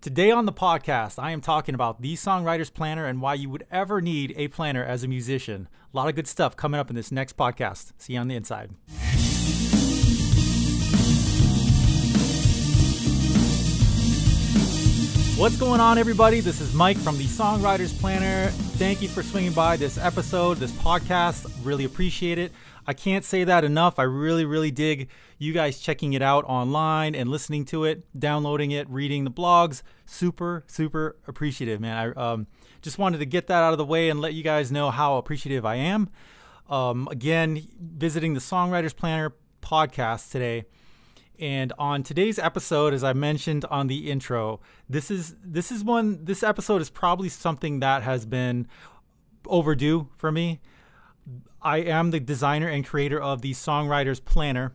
Today on the podcast, I am talking about the Songwriter's Planner and why you would ever need a planner as a musician. A lot of good stuff coming up in this next podcast. See you on the inside. What's going on, everybody? This is Mike from the Songwriter's Planner. Thank you for swinging by this episode, this podcast. Really appreciate it. I can't say that enough. I really dig you guys checking it out online and listening to it, downloading it, reading the blogs. Super appreciative, man. I just wanted to get that out of the way and let you guys know how appreciative I am. Again, visiting the Songwriter's Planner podcast today. And on today's episode, as I mentioned on the intro, this episode is probably something that has been overdue for me. I am the designer and creator of the Songwriter's Planner.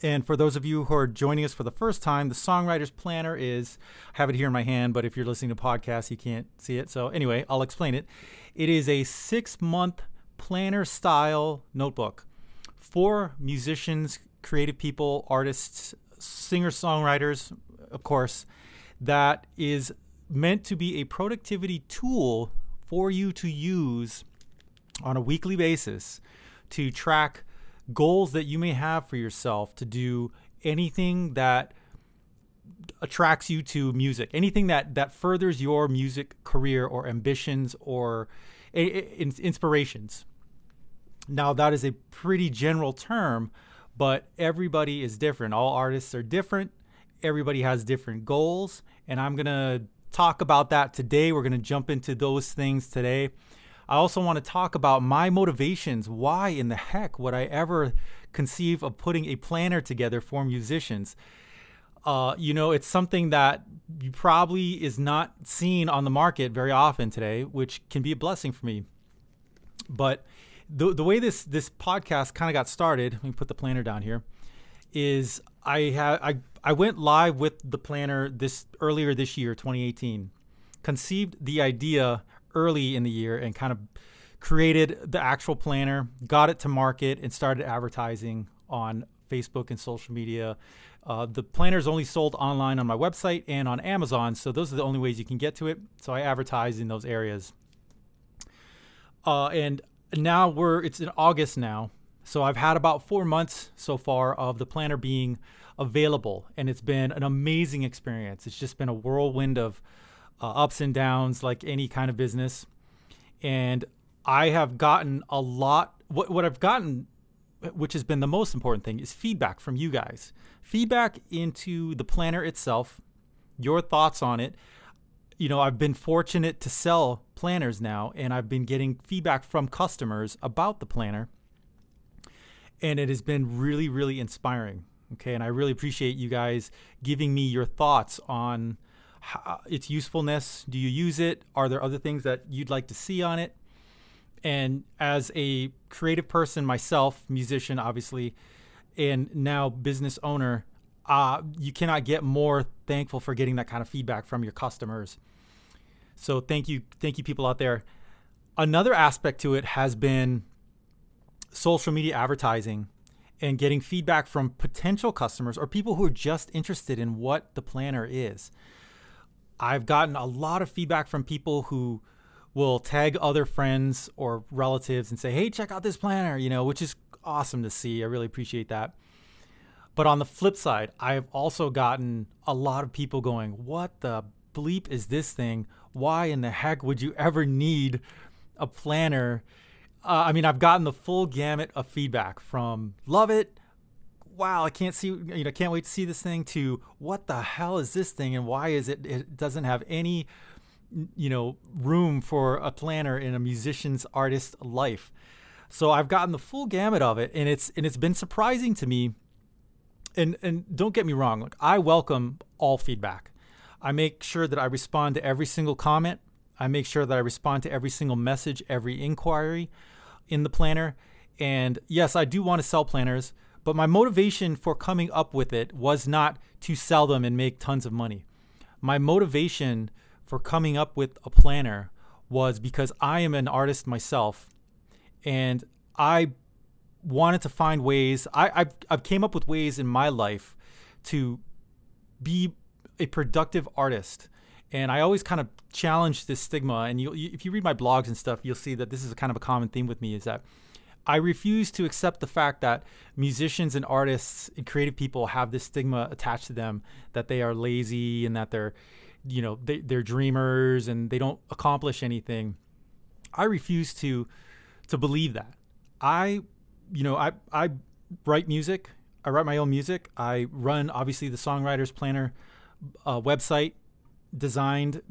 And for those of you who are joining us for the first time, the Songwriter's Planner is, I have it here in my hand, but if you're listening to podcasts, you can't see it. So anyway, I'll explain it. It is a 6-month planner style notebook for musicians, creative people, artists, singer-songwriters, of course, that is meant to be a productivity tool for you to use on a weekly basis to track goals that you may have for yourself, to do anything that attracts you to music, anything that furthers your music career or ambitions or inspirations. Now, that is a pretty general term, but everybody is different. All artists are different. Everybody has different goals, and I'm going to talk about that today. We're going to jump into those things today. I also want to talk about my motivations. Why in the heck would I ever conceive of putting a planner together for musicians? It's something that you probably is not seen on the market very often today, which can be a blessing for me. But the way this podcast kind of got started, let me put the planner down here, is I went live with the planner earlier this year, 2018, conceived the idea early in the year and kind of created the actual planner, got it to market, and started advertising on Facebook and social media. The planner is only sold online on my website and on Amazon, so those are the only ways you can get to it. So I advertise in those areas. And now it's in August now, so I've had about 4 months so far of the planner being available, and it's been an amazing experience. It's just been a whirlwind of ups and downs, like any kind of business. And I have gotten a lot. What I've gotten, which has been the most important thing, is feedback from you guys. Feedback into the planner itself, your thoughts on it. I've been fortunate to sell planners now, and I've been getting feedback from customers about the planner. And it has been really inspiring. Okay. And I really appreciate you guys giving me your thoughts on its usefulness. Do you use it? Are there other things that you'd like to see on it? And as a creative person myself, musician, obviously, and now business owner, you cannot get more thankful for getting that kind of feedback from your customers. So thank you people out there. Another aspect to it has been social media advertising and getting feedback from potential customers or people who are just interested in what the planner is. I've gotten a lot of feedback from people who will tag other friends or relatives and say, hey, check out this planner, which is awesome to see. I really appreciate that. But on the flip side, I have also gotten a lot of people going, what the bleep is this thing? Why in the heck would you ever need a planner? I've gotten the full gamut of feedback from love it, wow, I can't wait to see this thing, to what the hell is this thing and why is it doesn't have any, room for a planner in a musician's artist life. So I've gotten the full gamut of it, and it's been surprising to me. And don't get me wrong, I welcome all feedback. I make sure that I respond to every single comment. I make sure that I respond to every single message, every inquiry in the planner. And yes, I do want to sell planners, but my motivation for coming up with it was not to sell them and make tons of money. My motivation for coming up with a planner was because I am an artist myself, and I wanted to find ways. I've came up with ways in my life to be a productive artist. And I always kind of challenge this stigma. And if you read my blogs and stuff, you'll see that this is a kind of a common theme with me, is that I refuse to accept the fact that musicians and artists and creative people have this stigma attached to them, that they are lazy and that they're dreamers and they don't accomplish anything. I refuse to believe that. I write music. I write my own music. I run, obviously, the Songwriter's Planner website, designed,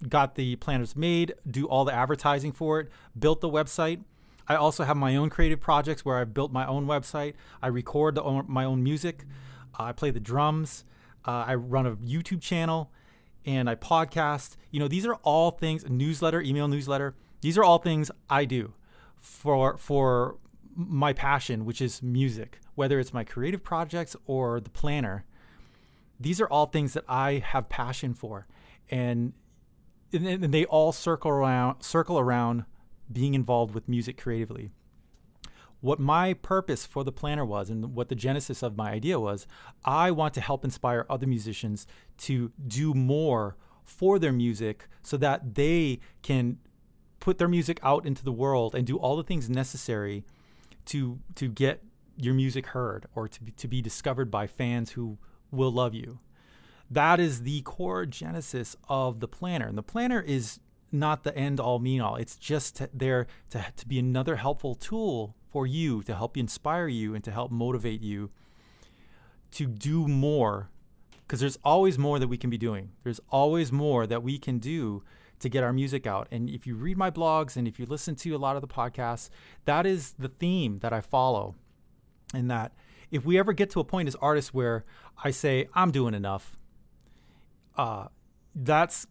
got the planners made, do all the advertising for it, built the website. I also have my own creative projects where I've built my own website. I record my own music. I play the drums. I run a YouTube channel, and I podcast. These are all things, email newsletter. These are all things I do for my passion, which is music, whether it's my creative projects or the planner. These are all things that I have passion for. And they all circle around being involved with music creatively. What my purpose for the planner was, and what the genesis of my idea was, I want to help inspire other musicians to do more for their music so that they can put their music out into the world and do all the things necessary to get your music heard, or to be discovered by fans who will love you. That is the core genesis of the planner. And the planner is not the end all mean all. It's just there to be another helpful tool for you, to help inspire you and to help motivate you to do more, because there's always more that we can be doing. There's always more that we can do to get our music out. And if you read my blogs and if you listen to a lot of the podcasts, that is the theme that I follow. And that if we ever get to a point as artists where I say, I'm doing enough, that's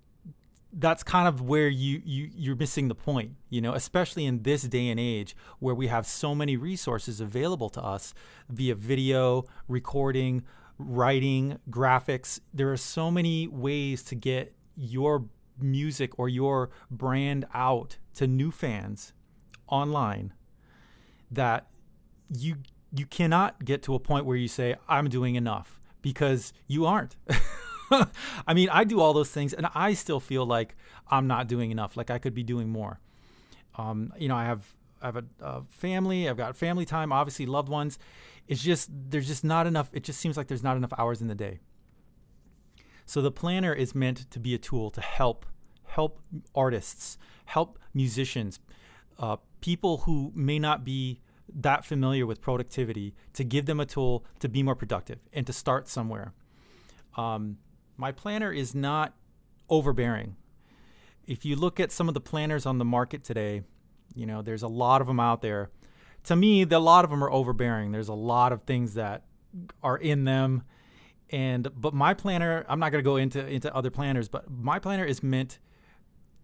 kind of where you're missing the point, especially in this day and age where we have so many resources available to us via video, recording, writing, graphics. There are so many ways to get your music or your brand out to new fans online that you cannot get to a point where you say, I'm doing enough, because you aren't. I mean, I do all those things and I still feel like I'm not doing enough. Like I could be doing more. I have a family. I've got family time, obviously loved ones. It's just, there's just not enough. It just seems like there's not enough hours in the day. So the planner is meant to be a tool to help artists, help musicians, people who may not be that familiar with productivity, to give them a tool to be more productive and to start somewhere. My planner is not overbearing. If you look at some of the planners on the market today, there's a lot of them out there. To me, a lot of them are overbearing. There's a lot of things that are in them. But my planner, I'm not going to go into other planners, but my planner is meant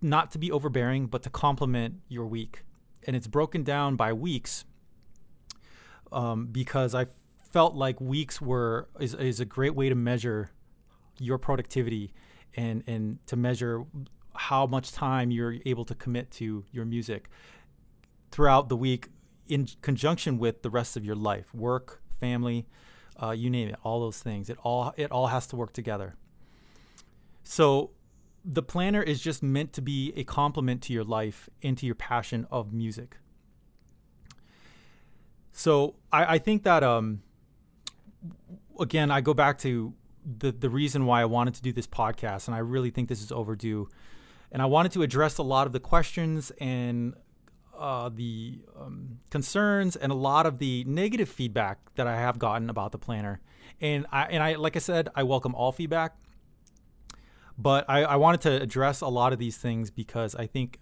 not to be overbearing, but to complement your week. And it's broken down by weeks, because I felt like weeks is a great way to measure your productivity and to measure how much time you're able to commit to your music throughout the week in conjunction with the rest of your life, work, family, you name it, all those things. It all has to work together. So the planner is just meant to be a complement to your life and to your passion of music. So I think that, again, I go back to the reason why I wanted to do this podcast, and I really think this is overdue. And I wanted to address a lot of the questions and the concerns and a lot of the negative feedback that I have gotten about the planner. And I like I said, I welcome all feedback. But I wanted to address a lot of these things because I think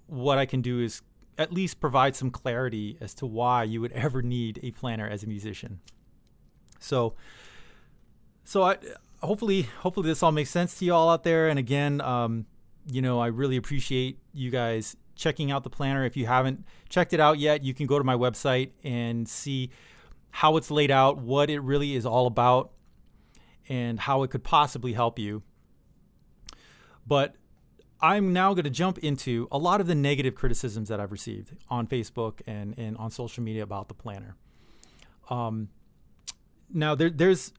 what I can do is at least provide some clarity as to why you would ever need a planner as a musician. So hopefully this all makes sense to you all out there. And again, I really appreciate you guys checking out the planner. If you haven't checked it out yet, you can go to my website and see how it's laid out, what it really is all about, and how it could possibly help you. But I'm now going to jump into a lot of the negative criticisms that I've received on Facebook and on social media about the planner. Now there's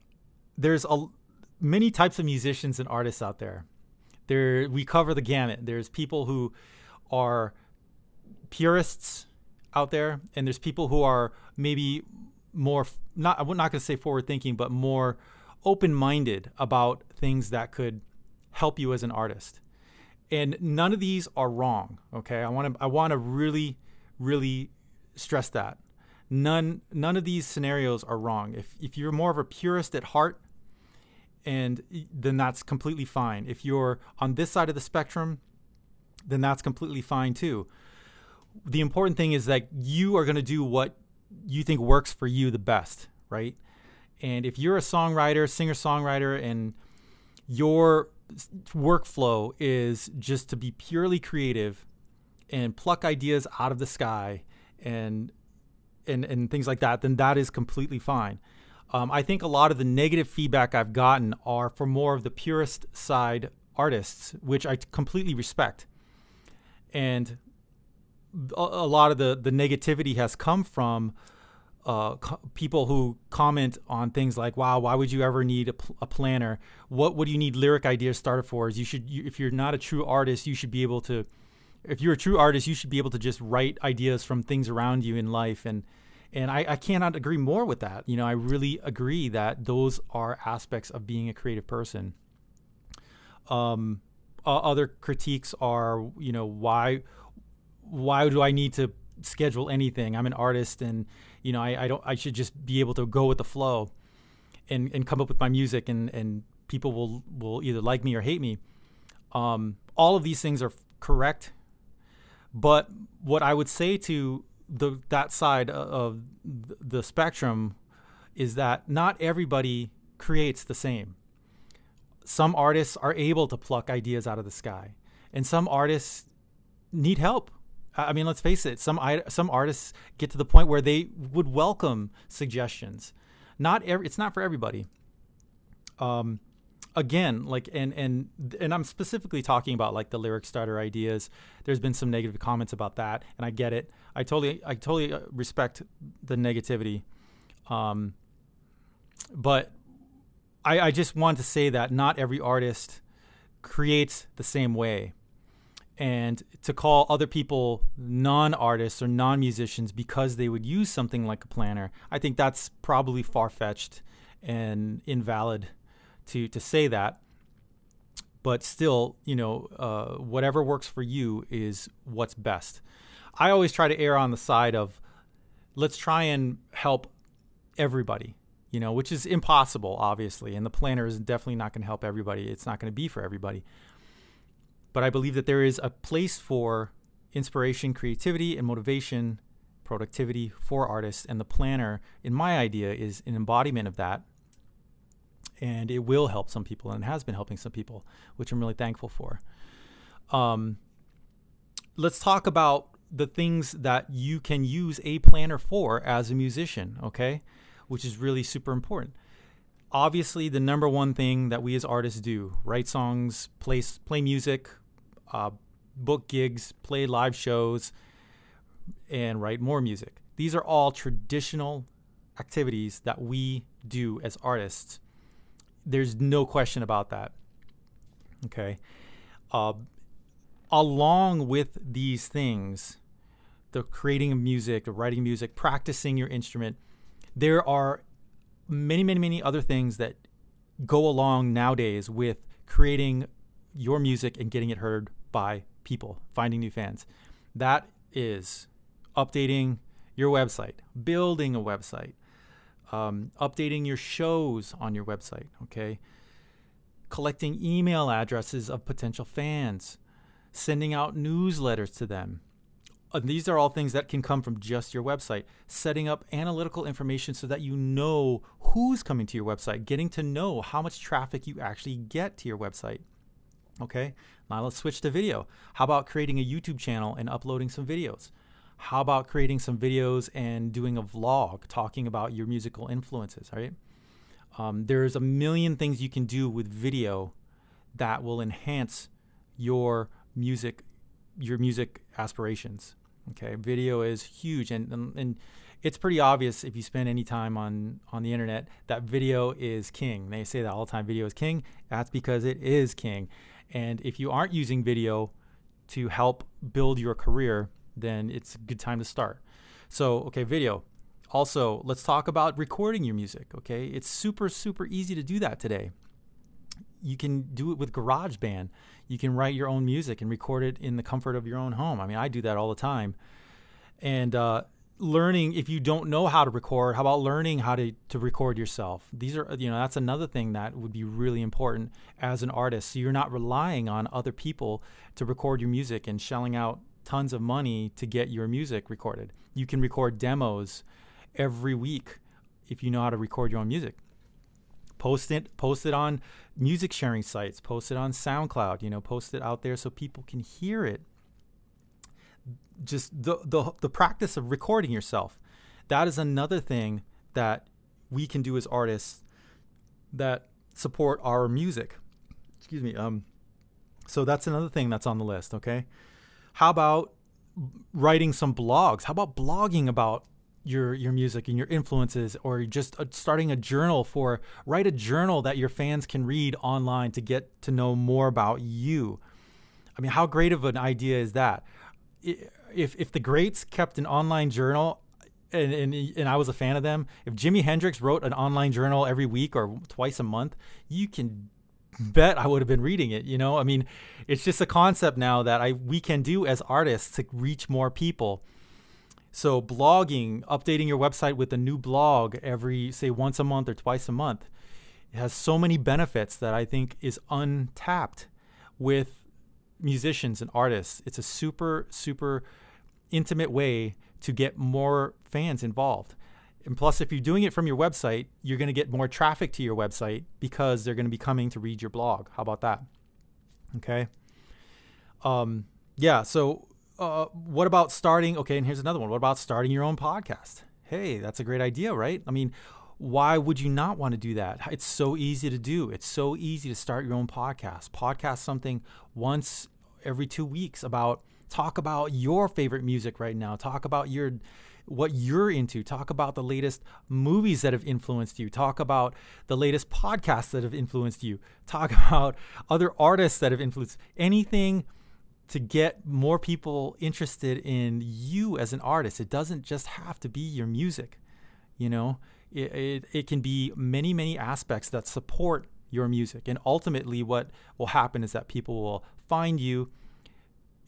many types of musicians and artists out there. We cover the gamut. There's people who are purists out there, and there's people who are maybe more, I'm not going to say forward thinking, but more open-minded about things that could help you as an artist. And none of these are wrong. Okay. I want to really, really stress that. None of these scenarios are wrong. If you're more of a purist at heart, and then that's completely fine. If you're on this side of the spectrum, then that's completely fine too. The important thing is that you are going to do what you think works for you the best, right? And if you're a songwriter, singer-songwriter, and your workflow is just to be purely creative and pluck ideas out of the sky and things like that, then that is completely fine. I think a lot of the negative feedback I've gotten are for more of the purist side artists, which I completely respect. And a lot of the negativity has come from people who comment on things like, wow, why would you ever need a planner? What do you need lyric ideas started for? If you're not a true artist, you should be able to, if you're a true artist, you should be able to just write ideas from things around you in life. And I cannot agree more with that. I really agree that those are aspects of being a creative person. Other critiques are, why do I need to schedule anything? I'm an artist, and I should just be able to go with the flow and come up with my music, and people will either like me or hate me. All of these things are correct, but what I would say to that side of the spectrum is that not everybody creates the same. Some artists are able to pluck ideas out of the sky, and some artists need help. I mean, let's face it. Some artists get to the point where they would welcome suggestions. It's not for everybody. Again, like, and I'm specifically talking about like the lyric starter ideas. There's been some negative comments about that, and I get it. I totally respect the negativity. But I just want to say that not every artist creates the same way. And to call other people non-artists or non-musicians because they would use something like a planner, I think that's probably far-fetched and invalid to say that. But still, whatever works for you is what's best. I always try to err on the side of let's try and help everybody, which is impossible, obviously. And the planner is definitely not going to help everybody. It's not going to be for everybody. But I believe that there is a place for inspiration, creativity, and motivation, productivity for artists. And the planner, in my idea, is an embodiment of that. And it will help some people, and has been helping some people, which I'm really thankful for. Let's talk about the things that you can use a planner for as a musician, okay? Which is really super important. Obviously, the number one thing that we as artists do, write songs, play music, book gigs, play live shows, and write more music. These are all traditional activities that we do as artists. There's no question about that. Okay. Along with these things, the creating of music, the writing music, practicing your instrument, there are many, many, many other things that go along nowadays with creating your music and getting it heard by people, finding new fans. That is updating your website, building a website, updating your shows on your website, okay? Collecting email addresses of potential fans, sending out newsletters to them. These are all things that can come from just your website. Setting up analytical information so that you know who's coming to your website, getting to know how much traffic you actually get to your website. Okay, now let's switch to video. How about creating a YouTube channel and uploading some videos? How about creating some videos and doing a vlog talking about your musical influences, right? There's a million things you can do with video that will enhance your music aspirations. Okay, video is huge, and it's pretty obvious if you spend any time on the internet that video is king. They say that all the time, video is king. That's because it is king. And if you aren't using video to help build your career, then it's a good time to start. So, okay, video. Also, let's talk about recording your music, okay? It's super, super easy to do that today. You can do it with GarageBand. You can write your own music and record it in the comfort of your own home. I mean, I do that all the time. And learning, if you don't know how to record, how about learning how to record yourself? These are, that's another thing that would be really important as an artist. So you're not relying on other people to record your music and shelling out tons of money to get your music recorded. You can record demos every week if you know how to record your own music. Post it on music sharing sites, post it on SoundCloud, post it out there so people can hear it. Just the practice of recording yourself. That is another thing that we can do as artists that support our music. Excuse me. So that's another thing that's on the list, okay? How about writing some blogs? How about blogging about your music and your influences, or just starting a journal write a journal that your fans can read online to get to know more about you. I mean, how great of an idea is that? If the greats kept an online journal, and I was a fan of them, if Jimi Hendrix wrote an online journal every week or twice a month, you can bet I would have been reading it. I mean, it's just a concept now that we can do as artists to reach more people. So blogging, updating your website with a new blog every, say, once a month or twice a month, it has so many benefits that I think is untapped with musicians and artists. It's a super, super intimate way to get more fans involved. And plus, if you're doing it from your website, you're going to get more traffic to your website because they're going to be coming to read your blog. How about that? Okay. So what about starting? Okay, and here's another one. What about starting your own podcast? Hey, that's a great idea, right? I mean, why would you not want to do that? It's so easy to do. It's so easy to start your own podcast. Podcast something once every 2 weeks talk about your favorite music right now. Talk about what you're into. Talk about the latest movies that have influenced you. Talk about the latest podcasts that have influenced you. Talk about other artists that have influenced anything to get more people interested in you as an artist. It doesn't just have to be your music. It can be many, many aspects that support your music. And ultimately what will happen is that people will find you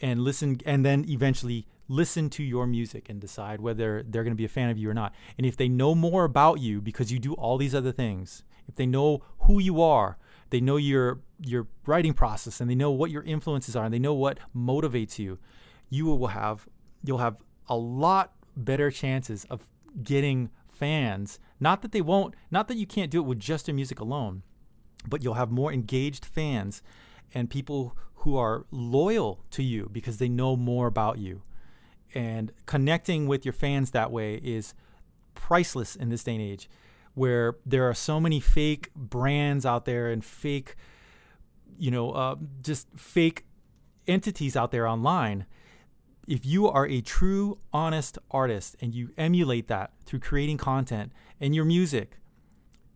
and listen, and then eventually listen to your music and decide whether they're going to be a fan of you or not. And if they know more about you because you do all these other things, if they know who you are, they know your writing process, and they know what your influences are, and they know what motivates you, you'll have a lot better chances of getting fans. Not that you can't do it with just your music alone, but you'll have more engaged fans and people who are loyal to you because they know more about you. And connecting with your fans that way is priceless in this day and age, where there are so many fake brands out there and fake, just fake entities out there online. If you are a true, honest artist and you emulate that through creating content and your music,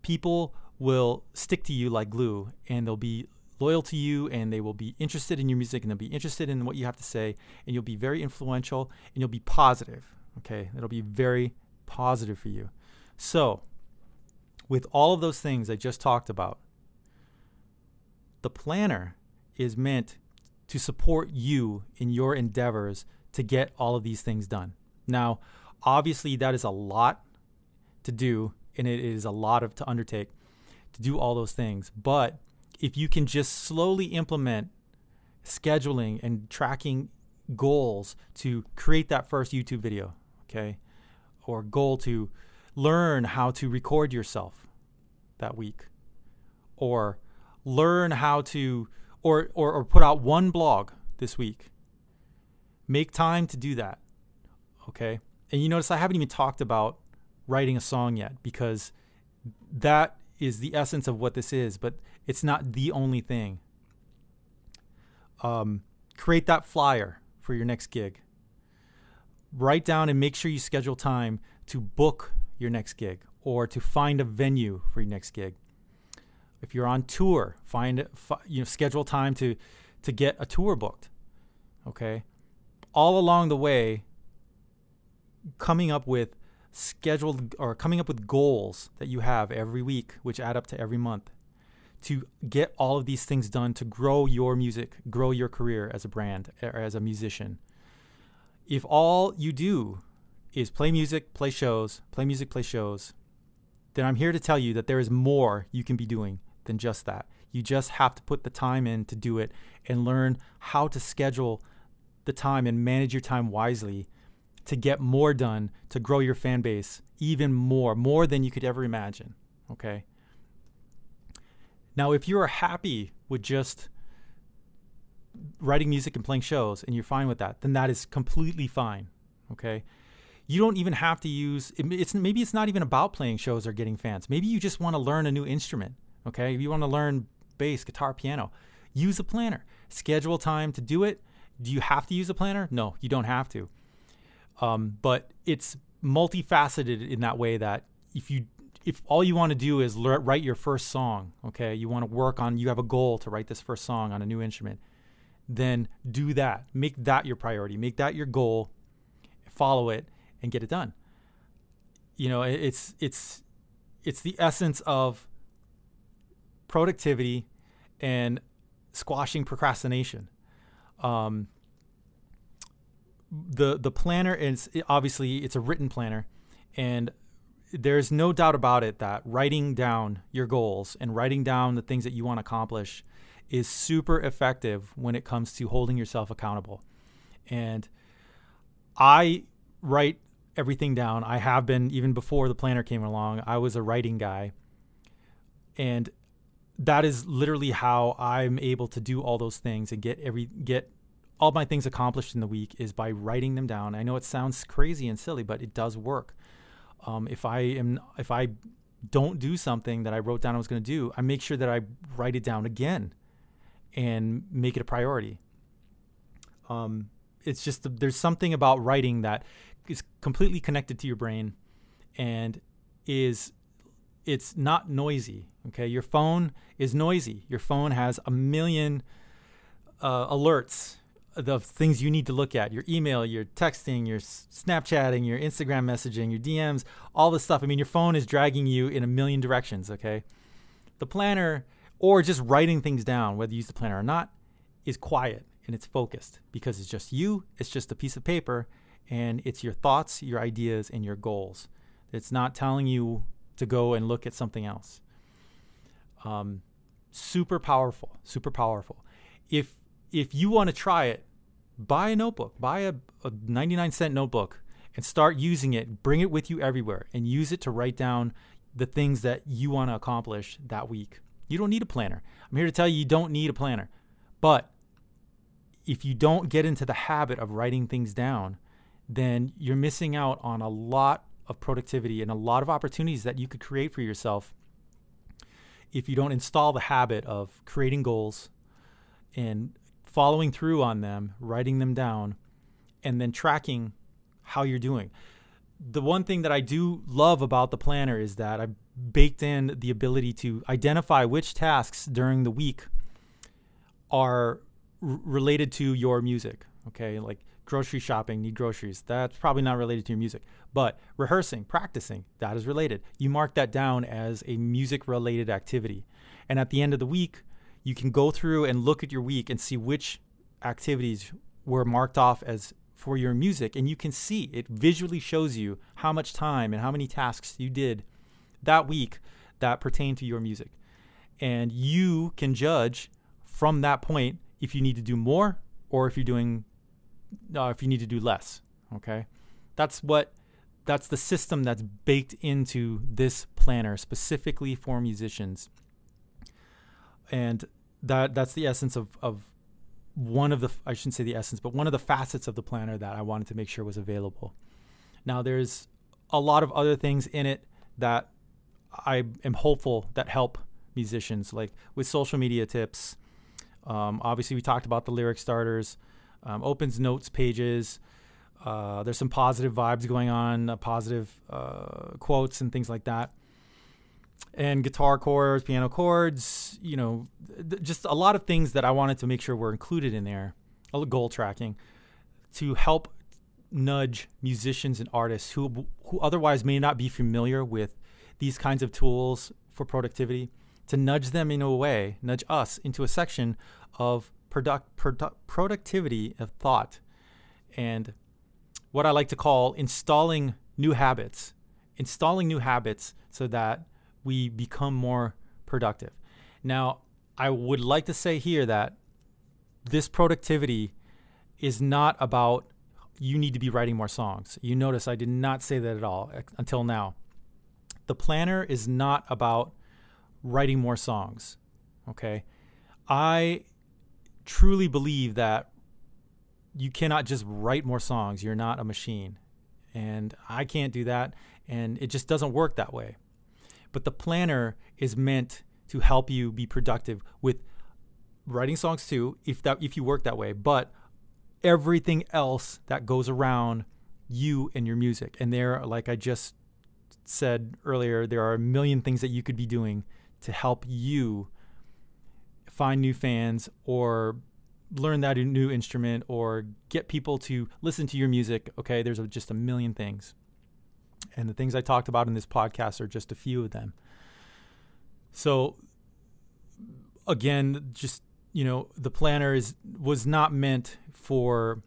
people will stick to you like glue, and they'll be loyal to you, and they will be interested in your music, and they'll be interested in what you have to say, and you'll be very influential, and you'll be positive. Okay, it'll be very positive for you. So, with all of those things I just talked about, the planner is meant to support you in your endeavors to get all of these things done. Now, obviously, that is a lot to do, and it is a lot to undertake to do all those things. But if you can just slowly implement scheduling and tracking goals to create that first YouTube video, okay, or goal to learn how to record yourself that week, or learn how to, or put out one blog this week. Make time to do that, okay? And you notice I haven't even talked about writing a song yet, because that is the essence of what this is, but it's not the only thing. Create that flyer for your next gig. Write down and make sure you schedule time to book your next gig or to find a venue for your next gig. If you're on tour, schedule time to get a tour booked. Okay, all along the way, coming up with goals that you have every week, which add up to every month, to get all of these things done to grow your music, grow your career as a brand or as a musician. If all you do is play music, play shows, then I'm here to tell you that there is more you can be doing than just that. You just have to put the time in to do it and learn how to schedule the time and manage your time wisely to get more done, to grow your fan base even more than you could ever imagine. Okay. Now, if you are happy with just writing music and playing shows and you're fine with that, then that is completely fine. Okay. You don't even have to maybe it's not even about playing shows or getting fans. Maybe you just want to learn a new instrument. Okay. If you want to learn bass, guitar, piano, use a planner, schedule time to do it. Do you have to use a planner? No, you don't have to. But it's multifaceted in that way that if all you want to do is write your first song, okay, you want to you have a goal to write this first song on a new instrument, then do that. Make that your priority. Make that your goal. Follow it and get it done. It's the essence of productivity and squashing procrastination. The planner is obviously it's a written planner, and there's no doubt about it that writing down your goals and writing down the things that you want to accomplish is super effective when it comes to holding yourself accountable. And I write everything down. I have been, even before the planner came along, I was a writing guy. And that is literally how I'm able to do all those things and get all my things accomplished in the week, is by writing them down. I know it sounds crazy and silly, but it does work. If I don't do something that I wrote down I was going to do, I make sure that I write it down again and make it a priority. It's just there's something about writing that is completely connected to your brain, and it's not noisy. Okay, your phone is noisy. Your phone has a million alerts of things you need to look at: your email, your texting, your Snapchatting, your Instagram messaging, your DMs, all this stuff. I mean, your phone is dragging you in a million directions. Okay, the planner, or just writing things down, whether you use the planner or not, is quiet and it's focused, because it's just you. It's just a piece of paper, and it's your thoughts, your ideas, and your goals. It's not telling you to go and look at something else. Super powerful, super powerful. If you want to try it, buy a notebook, buy a 99-cent notebook and start using it. Bring it with you everywhere and use it to write down the things that you want to accomplish that week. You don't need a planner. I'm here to tell you don't need a planner. But if you don't get into the habit of writing things down, then you're missing out on a lot of productivity and a lot of opportunities that you could create for yourself if you don't install the habit of creating goals and following through on them, writing them down, and then tracking how you're doing. The one thing that I do love about the planner is that I baked in the ability to identify which tasks during the week are related to your music. Okay, like grocery shopping, need groceries. That's probably not related to your music. But rehearsing, practicing, that is related. You mark that down as a music-related activity. And at the end of the week, you can go through and look at your week and see which activities were marked off as for your music. And you can see, it visually shows you how much time and how many tasks you did that week that pertain to your music. And you can judge from that point if you need to do more or if you need to do less. Okay. That's the system that's baked into this planner specifically for musicians. And that's the essence of one of the, I shouldn't say the essence, but one of the facets of the planner that I wanted to make sure was available. Now, there's a lot of other things in it that I am hopeful that help musicians, like with social media tips. Obviously, we talked about the lyric starters, opens notes pages, There's some positive vibes going on, positive quotes and things like that. And guitar chords, piano chords, just a lot of things that I wanted to make sure were included in there, goal tracking, to help nudge musicians and artists who otherwise may not be familiar with these kinds of tools for productivity, to nudge them in a way, nudge us into a section of productivity of thought, and what I like to call installing new habits so that we become more productive. Now, I would like to say here that this productivity is not about you need to be writing more songs. You notice I did not say that at all until now. The planner is not about writing more songs, okay? I truly believe that you cannot just write more songs. You're not a machine. And I can't do that, and it just doesn't work that way. But the planner is meant to help you be productive with writing songs too, if you work that way, but everything else that goes around you and your music. And there, like I just said earlier, there are a million things that you could be doing to help you find new fans or learn that new instrument or get people to listen to your music. Okay, there's just a million things. And the things I talked about in this podcast are just a few of them. So again, just, the planner was not meant for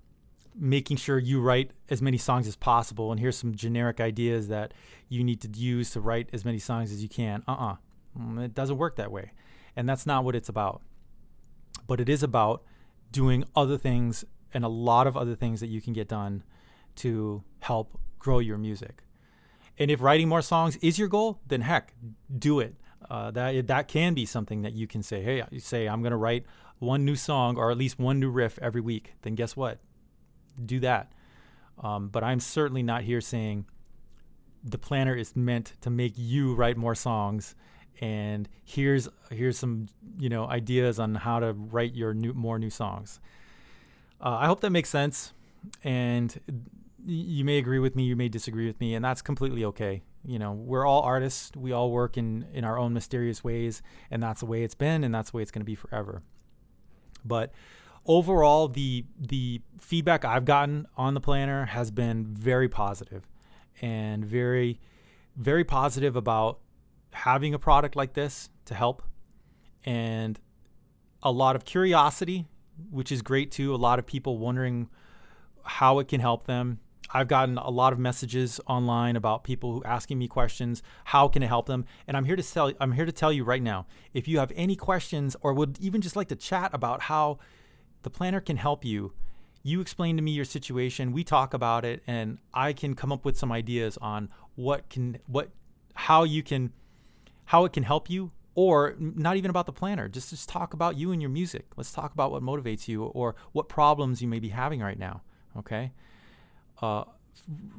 making sure you write as many songs as possible. And here's some generic ideas that you need to use to write as many songs as you can. It doesn't work that way. And that's not what it's about. But it is about doing other things and a lot of other things that you can get done to help grow your music. And if writing more songs is your goal, then heck, do it. That can be something that you can say, hey, you say, I'm going to write one new song or at least one new riff every week. Then guess what? Do that. But I'm certainly not here saying the planner is meant to make you write more songs. And here's some ideas on how to write your more new songs. I hope that makes sense. And you may agree with me, you may disagree with me, and that's completely okay. We're all artists. We all work in our own mysterious ways, and that's the way it's been, and that's the way it's going to be forever. But overall, the feedback I've gotten on the planner has been very positive, and very, very positive about having a product like this to help, and a lot of curiosity, which is great too. A lot of people wondering how it can help them. I've gotten a lot of messages online about people who asking me questions. How can it help them? And I'm here to tell you right now, if you have any questions or would even just like to chat about how the planner can help you, you explain to me your situation. We talk about it, and I can come up with some ideas on how it can help you, or not even about the planner. Just talk about you and your music. Let's talk about what motivates you or what problems you may be having right now. Okay.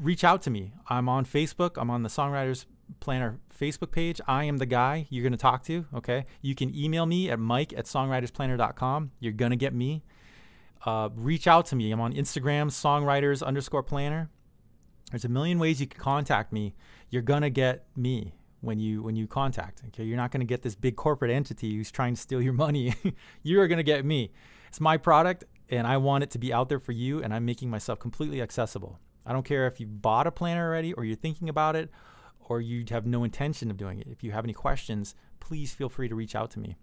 Reach out to me. I'm on Facebook. I'm on the Songwriters Planner Facebook page. I am the guy you're going to talk to. Okay. You can email me at mike@songwritersplanner.com. You're going to get me. Reach out to me. I'm on Instagram, songwriters_planner. There's a million ways you can contact me. You're going to get me when you contact. Okay. You're not going to get this big corporate entity who's trying to steal your money. You're going to get me. It's my product, and I want it to be out there for you, and I'm making myself completely accessible. I don't care if you bought a planner already, or you're thinking about it, or you have no intention of doing it. If you have any questions, please feel free to reach out to me.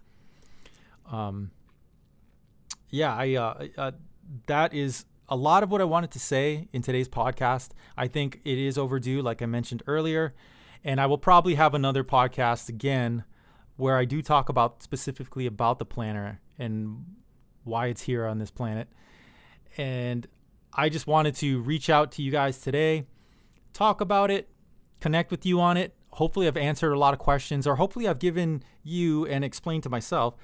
That is a lot of what I wanted to say in today's podcast. I think it is overdue, like I mentioned earlier, and I will probably have another podcast again where I do talk specifically about the planner and why it's here on this planet. And I just wanted to reach out to you guys today, talk about it, connect with you on it. Hopefully I've answered a lot of questions, or hopefully I've given you and explained to myself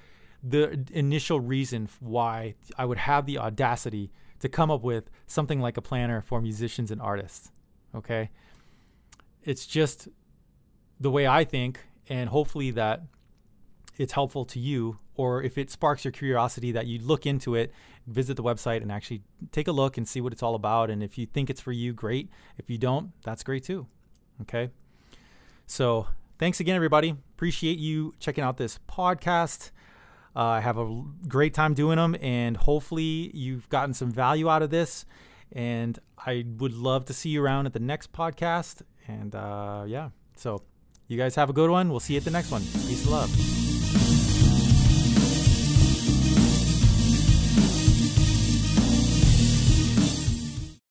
the initial reason why I would have the audacity to come up with something like a planner for musicians and artists. Okay. It's just the way I think, and hopefully that it's helpful to you, or if it sparks your curiosity that you look into it, visit the website and actually take a look and see what it's all about. And if you think it's for you, great. If you don't, that's great too. Okay. So thanks again, everybody. Appreciate you checking out this podcast. I have a great time doing them, and hopefully you've gotten some value out of this. And I would love to see you around at the next podcast. And so you guys have a good one. We'll see you at the next one. Peace and love.